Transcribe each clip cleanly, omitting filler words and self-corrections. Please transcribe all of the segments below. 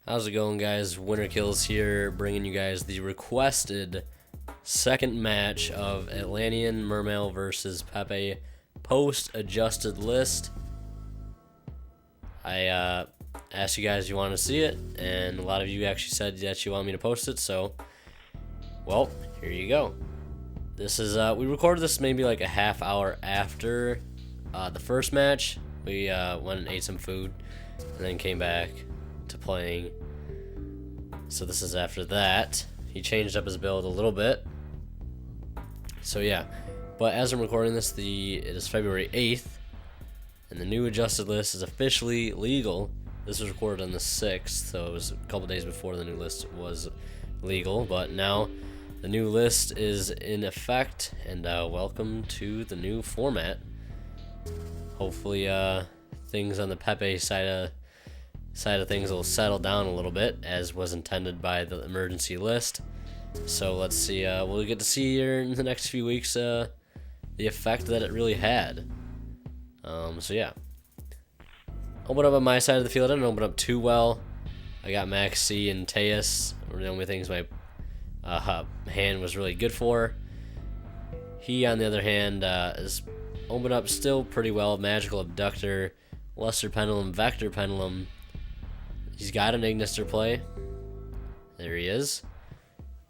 How's it going, guys? Winter Kills here, bringing you guys the requested second match of Atlantean Mermail versus PePe post-adjusted list. I asked you guys if you wanted to see it, and a lot of you actually said that you want me to post it, so, well, here you go. This is, we recorded this maybe like a half hour after the first match. We went and ate some food, and then came back to playing. So this is after that. He changed up his build a little bit. So yeah, but as I'm recording this, it is February 8th, and the new adjusted list is officially legal. This was recorded on the 6th, so it was a couple days before the new list was legal, but now the new list is in effect, and welcome to the new format. Hopefully things on the PePe side of things will settle down a little bit, as was intended by the emergency list. So let's see, we'll get to see here in the next few weeks the effect that it really had. So yeah, open up on my side of the field. I didn't open up too well. I got Max C and Teus were the only things my hand was really good for. He, on the other hand, is opened up still pretty well. Magical Abductor, Luster Pendulum, Vector Pendulum. He's got an Ignister play. There he is.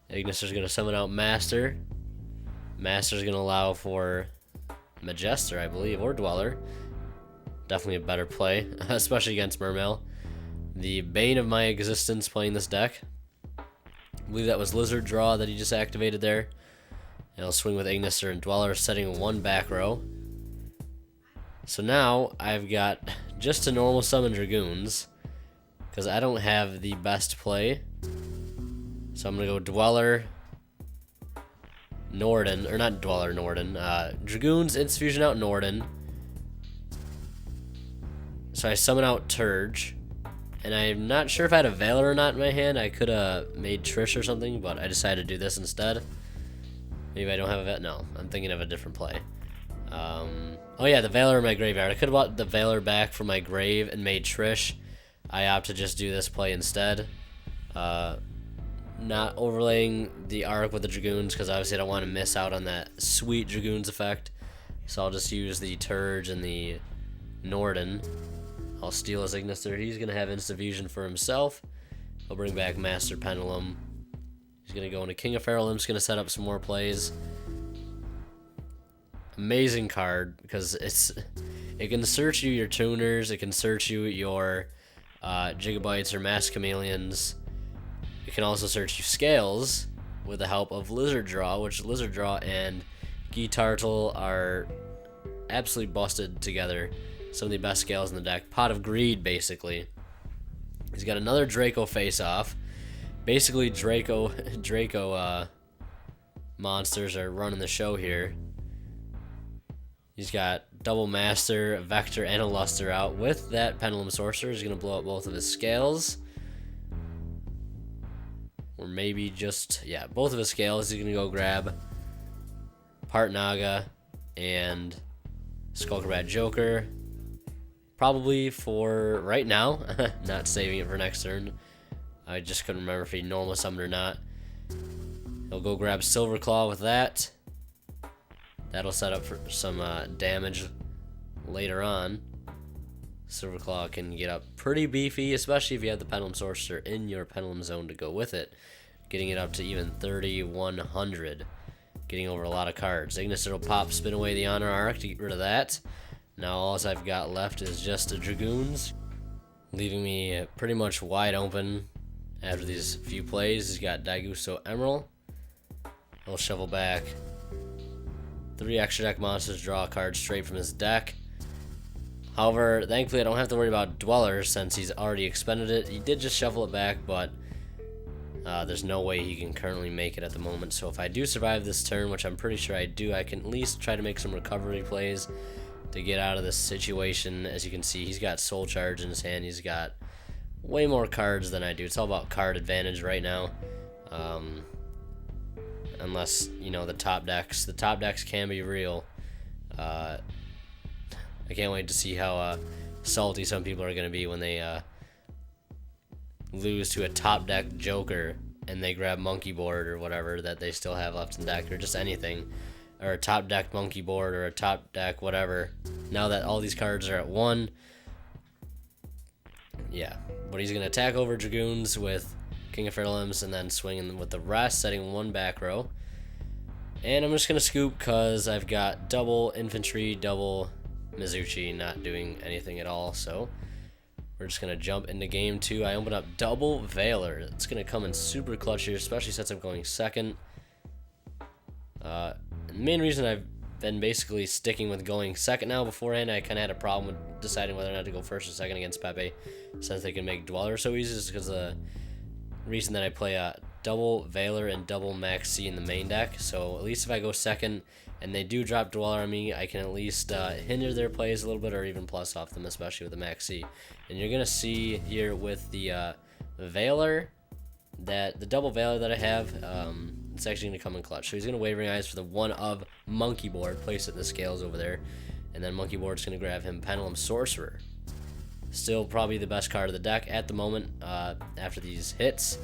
Ignister's going to summon out Master. Master's going to allow for Majester, I believe, or Dweller. Definitely a better play, especially against Mermail. The bane of my existence playing this deck. I believe that was Lizard Draw that he just activated there. And I'll swing with Ignister and Dweller, setting one back row. So now I've got just a normal summon Dragoons, because I don't have the best play. So I'm going to go Dweller, Norden, or not Dweller, Norden. Dragoons, Infusion out Norden. So I summon out Turge. And I'm not sure if I had a Valor or not in my hand. I could have made Trish or something, but I decided to do this instead. Maybe I don't have a Valor. No, I'm thinking of a different play. Oh yeah, the Valor in my graveyard. I could have bought the Valor back from my grave and made Trish. I opt to just do this play instead. Not overlaying the Arc with the Dragoons, because obviously I don't want to miss out on that sweet Dragoons effect. So I'll just use the Turge and the Norden. I'll steal his Ignister. He's going to have Insta-Fusion for himself. He'll bring back Master Pendulum. He's going to go into King of Feral. I'm just going to set up some more plays. Amazing card, because it can search you your tuners. It can search you your Gigabytes or Mass Chameleons. It can also search you scales with the help of Lizard Draw, which Lizard Draw and Guitartle are absolutely busted together. Some of the best scales in the deck. Pot of Greed, basically. He's got another Draco face-off. Basically, Draco monsters are running the show here. He's got double Master, a Vector, and a Luster out. With that Pendulum Sorcerer, he's going to blow up both of his scales. Or maybe just, yeah, both of his scales. He's going to go grab Part Naga and Skullcrobat Joker. Probably for right now. Not saving it for next turn. I just couldn't remember if he normal summoned or not. He'll go grab Silver Claw with that. That'll set up for some damage later on. Silver Claw can get up pretty beefy, especially if you have the Pendulum Sorcerer in your Pendulum Zone to go with it. Getting it up to even 3,100. Getting over a lot of cards. Ignister will pop, spin away the Honor Arc to get rid of that. Now all I've got left is just the Dragoons, leaving me pretty much wide open after these few plays. He's got Daigusto Emerald. He'll shovel back 3 extra deck monsters, draw a card straight from his deck. However, thankfully I don't have to worry about Dweller since he's already expended it. He did just shuffle it back, but there's no way he can currently make it at the moment. So if I do survive this turn, which I'm pretty sure I do, I can at least try to make some recovery plays to get out of this situation. As you can see, he's got Soul Charge in his hand. He's got way more cards than I do. It's all about card advantage right now. Unless, you know, the top decks can be real. I can't wait to see how salty some people are going to be when they lose to a top deck Joker and they grab Monkey Board or whatever that they still have left in deck, or just anything, or a top deck Monkey Board or a top deck whatever, now that all these cards are at 1, yeah. But he's going to attack over Dragoons with King of Fatal Limbs and then swing with the rest, setting 1 back row. And I'm just going to scoop because I've got double infantry, double Mizuchi, not doing anything at all. So we're just going to jump into game 2. I open up double Veiler. It's going to come in super clutch here, especially since I'm going second. The main reason I've been basically sticking with going second now. Beforehand, I kind of had a problem with deciding whether or not to go first or second against PePe, since they can make Dweller so easy, just because the reason that I play a double Veiler and double Max C in the main deck. So at least if I go second and they do drop Dweller on me, I can at least hinder their plays a little bit, or even plus off them, especially with the Max C. And you're going to see here with the Veiler, that the double Veiler that I have, it's actually going to come in clutch. So he's going to Wavering Eyes for the 1 of Monkey Board, place it in the scales over there, and then Monkey Board's going to grab him Pendulum Sorcerer. Still probably the best card of the deck at the moment after these hits.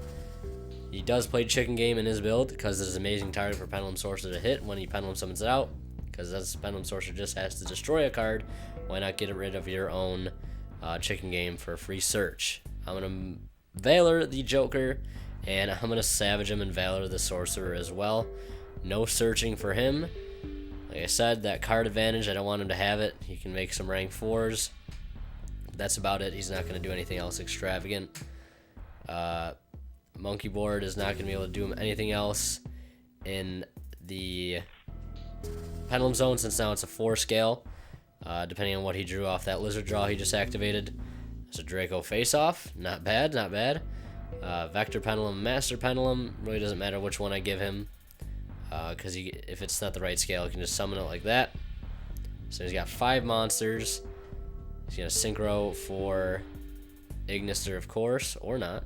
He does play Chicken Game in his build because it's an amazing target for Pendulum Sorcerer to hit when he Pendulum summons it out, because that's Pendulum Sorcerer just has to destroy a card. Why not get rid of your own Chicken Game for a free search? I'm going to Veiler the Joker, and I'm going to Savage him and Veiler the Sorcerer as well. No searching for him. Like I said, that card advantage, I don't want him to have it. He can make some rank 4s. That's about it. He's not going to do anything else extravagant. Monkey Board is not going to be able to do him anything else in the Pendulum Zone, since now it's a 4 scale, depending on what he drew off that Lizard draw he just activated. It's a Draco face-off. Not bad, not bad. Vector Pendulum, Master Pendulum. Really doesn't matter which one I give him, because if it's not the right scale, he can just summon it like that. So he's got 5 monsters. He's going to Synchro for Ignister, of course, or not.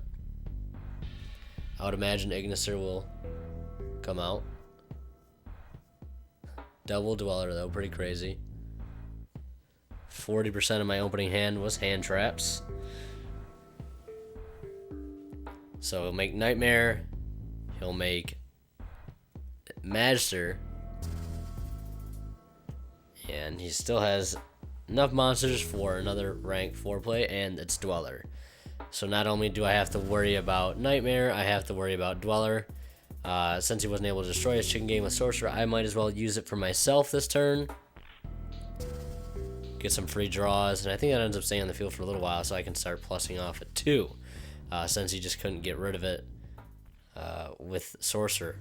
I would imagine Ignister will come out. Double Dweller, though, pretty crazy. 40% of my opening hand was hand traps. So he'll make Nightmare. He'll make Magister. And he still has enough monsters for another rank 4 play, and it's Dweller. So not only do I have to worry about Nightmare, I have to worry about Dweller. Since he wasn't able to destroy his Chicken Game with Sorcerer, I might as well use it for myself this turn. Get some free draws, and I think that ends up staying on the field for a little while, so I can start plussing off at 2, since he just couldn't get rid of it with Sorcerer.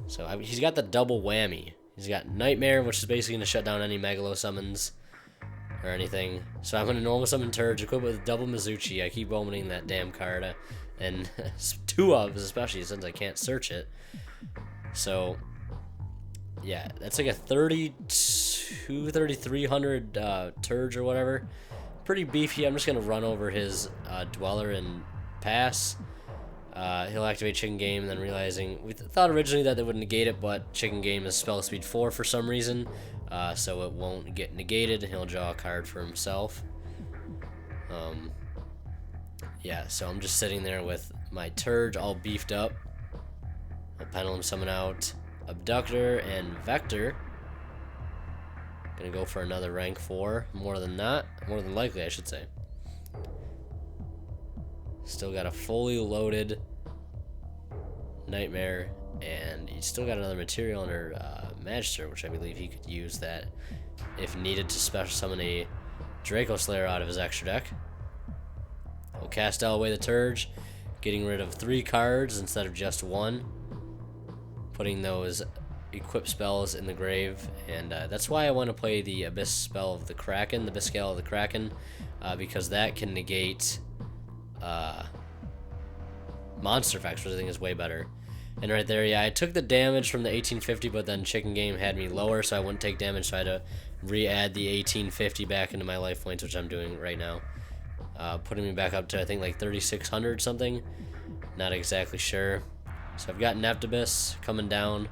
So he's got the double whammy. He's got Nightmare, which is basically going to shut down any Megalo summons or anything. So I'm going to normal summon Turge, equip it with double Mizuchi. I keep opening that damn card, and 2 of, especially since I can't search it. So yeah, that's like a 3,300 Turge or whatever. Pretty beefy. I'm just going to run over his Dweller and pass. He'll activate Chicken Game, and then realizing, we thought originally that they would negate it, but Chicken Game is spell speed 4 for some reason, so it won't get negated, and he'll draw a card for himself. Yeah, so I'm just sitting there with my Turge all beefed up. I'll Pendulum summon out Abductor and Vector. Gonna go for another rank 4, more than likely, I should say. Still got a fully loaded Nightmare, and he's still got another material under Magister, which I believe he could use that if needed to special summon a Draco Slayer out of his extra deck. He'll cast out away the Turge, getting rid of 3 cards instead of just 1, putting those equip spells in the grave, and that's why I want to play the Abyss spell of the Kraken, the Abyss Scale of the Kraken, because that can negate monster effects, which I think is way better. And right there, yeah, I took the damage from the 1850, but then Chicken Game had me lower, so I wouldn't take damage, so I had to re-add the 1850 back into my life points, which I'm doing right now. Putting me back up to, I think, like 3,600 something. Not exactly sure. So I've got Neptibus coming down.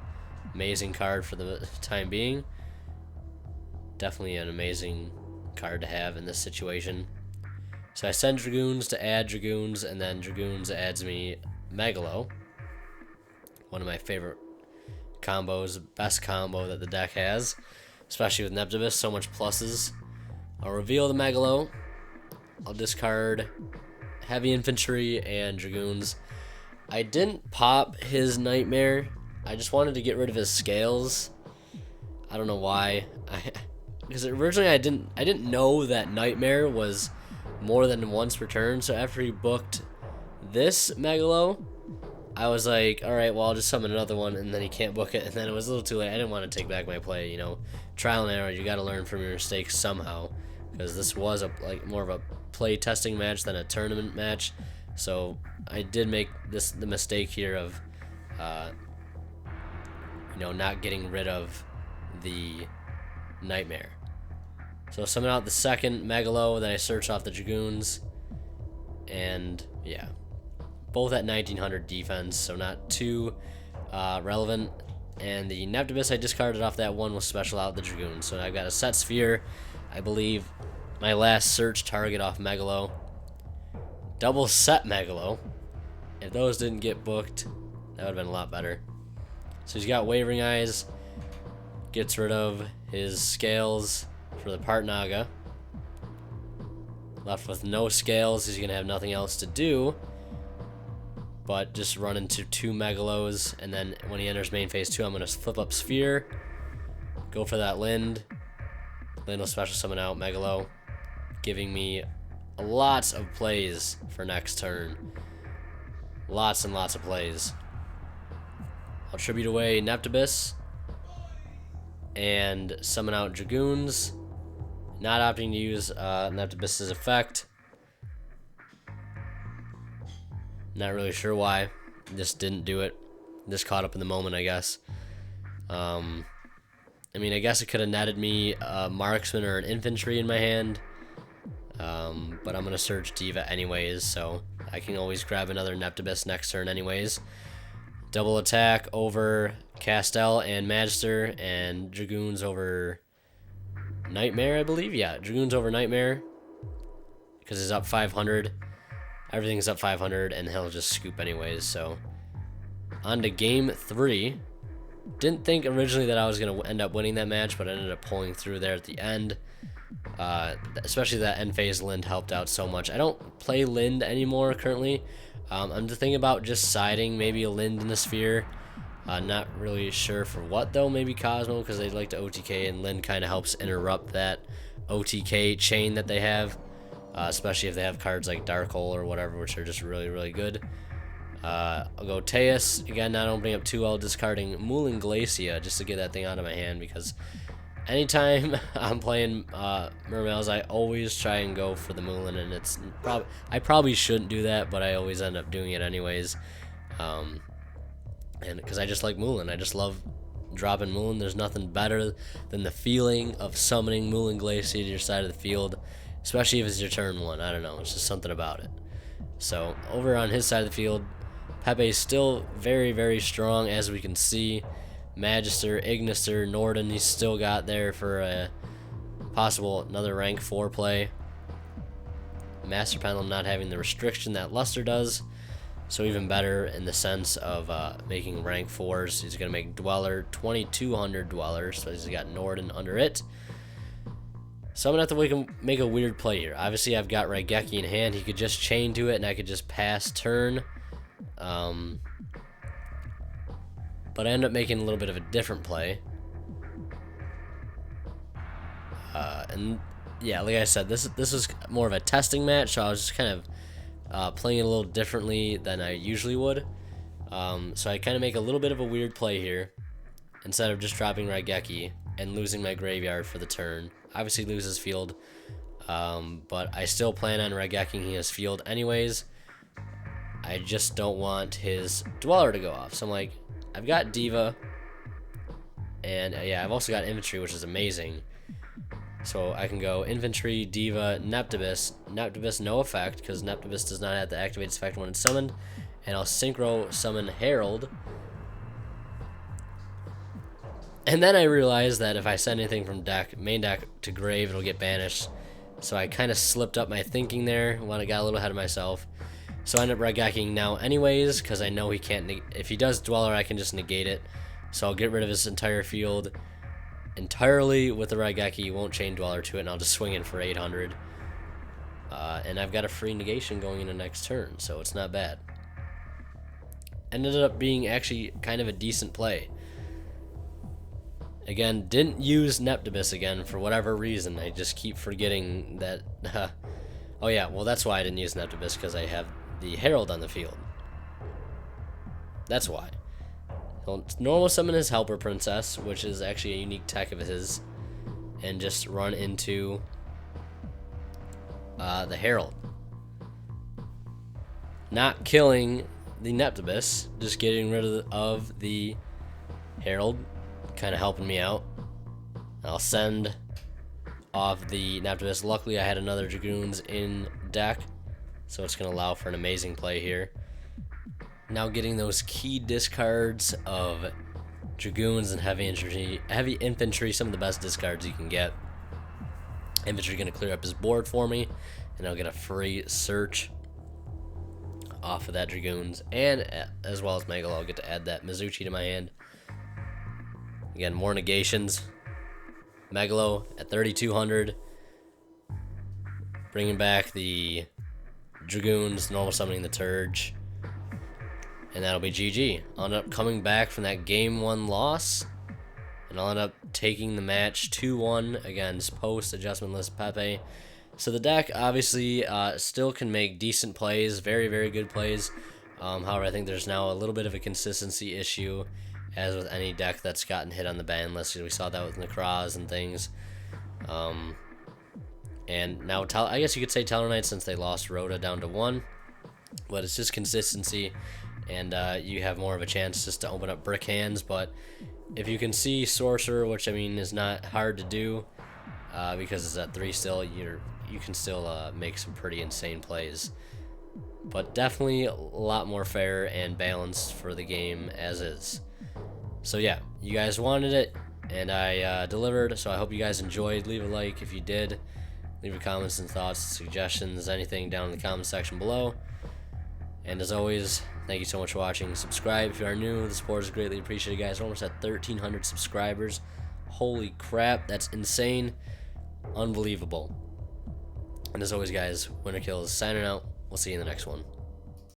Amazing card for the time being. Definitely an amazing card to have in this situation. So I send Dragoons to add Dragoons, and then Dragoons adds me Megalo. One of my favorite combos, best combo that the deck has, especially with Neptibus, so much pluses. I'll reveal the Megalo. I'll discard Heavy Infantry and Dragoons. I didn't pop his Nightmare. I just wanted to get rid of his scales. I don't know why. Because originally I didn't know that Nightmare was more than once per turn. So after he booked this Megalo, I was like, all right, well, I'll just summon another one, and then he can't book it, and then it was a little too late. I didn't want to take back my play, you know. Trial and error, you got to learn from your mistakes somehow, because this was more of a play testing match than a tournament match. So I did make the mistake here of, you know, not getting rid of the Nightmare. So summon out the second Megalo, then I search off the Dragoons, and yeah. Both at 1900 defense, so not too relevant. And the Neptibus I discarded off that one will special out the Dragoon. So I've got a set Sphere, I believe, my last search target off Megalo. Double set Megalo. If those didn't get booked, that would have been a lot better. So he's got Wavering Eyes, gets rid of his scales for the Part Naga. Left with no scales, he's going to have nothing else to do but just run into 2 Megalos, and then when he enters main phase 2, I'm going to flip up Sphere, go for that Lind. Lind will special summon out Megalo, giving me lots of plays for next turn. Lots and lots of plays. I'll tribute away Neptibus and summon out Dragoons, not opting to use Neptibus's effect. Not really sure why. Just didn't do it. Just caught up in the moment, I guess. I mean, I guess it could have netted me a marksman or an infantry in my hand. But I'm going to search Diva anyways, so I can always grab another Neptibus next turn anyways. Double attack over Castel and Magister, and Dragoons over Nightmare, I believe. Yeah, Dragoons over Nightmare, because he's up 500. Everything's up 500, and he'll just scoop anyways. So on to game 3. Didn't think originally that I was going to end up winning that match, but I ended up pulling through there at the end. Especially that end phase Lind helped out so much. I don't play Lind anymore currently. I'm just thinking about just siding maybe a Lind in the Sphere. Not really sure for what though. Maybe Cosmo, because they like to OTK, and Lind kind of helps interrupt that OTK chain that they have. Especially if they have cards like Dark Hole or whatever, which are just really, really good. I'll go Teus. Again, not opening up 2L, discarding Moulin Glacia just to get that thing out of my hand, because anytime I'm playing Mermails, I always try and go for the Moulin, and I probably shouldn't do that, but I always end up doing it anyways. And because I just like Moulin. I just love dropping Moulin. There's nothing better than the feeling of summoning Moulin Glacia to your side of the field. Especially if it's your turn 1. I don't know. It's just something about it. So, over on his side of the field, PePe is still very, very strong, as we can see. Magister, Ignister, Norden, he's still got there for a possible another rank 4 play. Master Pendulum not having the restriction that Luster does. So even better in the sense of making rank 4s. He's going to make Dweller 2200 Dweller. So he's got Norden under it. So I'm going to have to make a weird play here. Obviously, I've got Raigeki in hand. He could just chain to it, and I could just pass turn. But I end up making a little bit of a different play. And yeah, like I said, this was more of a testing match, so I was just kind of playing it a little differently than I usually would. So I kind of make a little bit of a weird play here. Instead of just dropping Raigeki and losing my graveyard for the turn. Obviously loses field, but I still plan on Raigeking his field anyways. I just don't want his Dweller to go off. So I'm like, I've got Diva, and yeah, I've also got Infantry, which is amazing. So I can go Infantry, Diva, Neptibus. Neptibus no effect, because Neptibus does not have to activate its effect when it's summoned. And I'll Synchro summon Herald. And then I realized that if I send anything from main deck to grave, it'll get banished. So I kind of slipped up my thinking there when I got a little ahead of myself. So I end up Raigeki now anyways, because I know he can't, if he does Dweller, I can just negate it. So I'll get rid of his entire field entirely with the Raigeki. He won't chain Dweller to it, and I'll just swing in for 800. And I've got a free negation going into next turn, so it's not bad. Ended up being actually kind of a decent play. Again, didn't use Neptibus again for whatever reason. I just keep forgetting that. Oh yeah, well that's why I didn't use Neptibus, because I have the Herald on the field. That's why. He'll normal summon his Helper Princess, which is actually a unique tech of his, and just run into the Herald. Not killing the Neptibus, just getting rid of the Herald, kind of helping me out. I'll send off the Neptibus. Luckily, I had another Dragoons in deck, so it's going to allow for an amazing play here. Now getting those key discards of Dragoons and Heavy Infantry, some of the best discards you can get. Infantry going to clear up his board for me, and I'll get a free search off of that Dragoons, and as well as Megalo, I'll get to add that Mizuchi to my hand. Again, more negations. Megalo at 3,200. Bringing back the Dragoons, normal summoning the Turge. And that'll be GG. I'll end up coming back from that game 1 loss, and I'll end up taking the match 2-1 against post-adjustment list PePe. So the deck obviously still can make decent plays, very, very good plays. However, I think there's now a little bit of a consistency issue, as with any deck that's gotten hit on the ban list. We saw that with Necroz and things. And now, I guess you could say Tellarknight, since they lost Rhoda down to 1. But it's just consistency, and you have more of a chance just to open up brick hands. But if you can see Sorcerer, which I mean is not hard to do, because it's at 3 still, you can still make some pretty insane plays. But definitely a lot more fair and balanced for the game as is. So yeah, you guys wanted it, and I delivered. So I hope you guys enjoyed. Leave a like if you did. Leave your comments and thoughts, suggestions, anything down in the comment section below. And as always, thank you so much for watching. Subscribe if you are new. The support is greatly appreciated, guys. We're almost at 1,300 subscribers. Holy crap, that's insane. Unbelievable. And as always, guys, Winter Kills signing out. We'll see you in the next one.